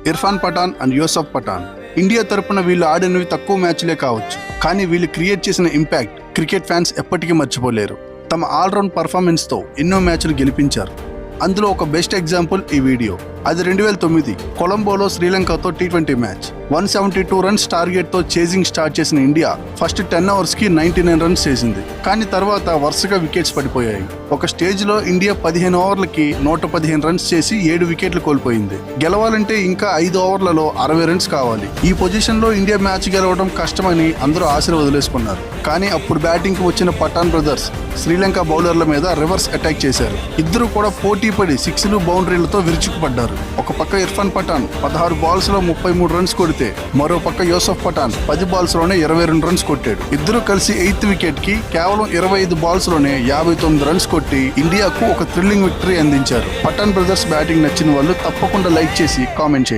Irfan Pathan and Yusuf Pathan. India తరపున వీళ్ళు ఆడినవి తక్కువ మ్యాచ్లే కావచ్చు, కానీ వీళ్ళు క్రియేట్ చేసిన ఇంపాక్ట్ క్రికెట్ ఫ్యాన్స్ ఎప్పటికీ మర్చిపోలేరు. తమ ఆల్రౌండ్ పర్ఫార్మెన్స్తో ఎన్నో మ్యాచ్లు గెలిపించారు. అందులో ఒక బెస్ట్ ఎగ్జాంపుల్ ఈ వీడియో. అది 2009 కొలంబోలో శ్రీలంకతో T20 మ్యాచ్. 172 రన్స్ టార్గెట్తో చేజింగ్ స్టార్ట్ చేసిన ఇండియా ఫస్ట్ 10 ఓవర్స్కి 99 రన్స్ చేసింది. కానీ తర్వాత వరుసగా వికెట్స్ పడిపోయాయి. ఒక స్టేజ్లో ఇండియా 15 ఓవర్లకి 115 రన్స్ చేసి 7 వికెట్లు కోల్పోయింది. గెలవాలంటే ఇంకా 5 ఓవర్లలో 60 రన్స్ కావాలి. ఈ పొజిషన్లో ఇండియా మ్యాచ్ గెలవడం కష్టమని అందరూ ఆశలు వదిలేసుకున్నారు. కానీ అప్పుడు బ్యాటింగ్కి వచ్చిన పఠాన్ బ్రదర్స్ శ్రీలంక బౌలర్ల మీద రివర్స్ అటాక్ చేశారు. ఇద్దరు కూడా పోటీ పడి 6లు బౌండరీలతో విరుచుకుపడ్డారు. ఒక పక్క ఇర్ఫాన్ పఠాన్ 16 బాల్స్లో 33 రన్స్ కొడితే, మరో పక్క యూసఫ్ పఠాన్ 10 బాల్స్లోనే 22 రన్స్ కొట్టాడు. ఇద్దరు కలిసి 8th వికెట్కి కేవలం 25 బాల్స్లోనే 59 రన్స్ కొట్టి ఇండియాకు ఒక థ్రిల్లింగ్ విక్టరీ అందించారు. పఠాన్ బ్రదర్స్ బ్యాటింగ్ నచ్చిన వాళ్ళు తప్పకుండా లైక్ చేసి కామెంట్ చేయండి.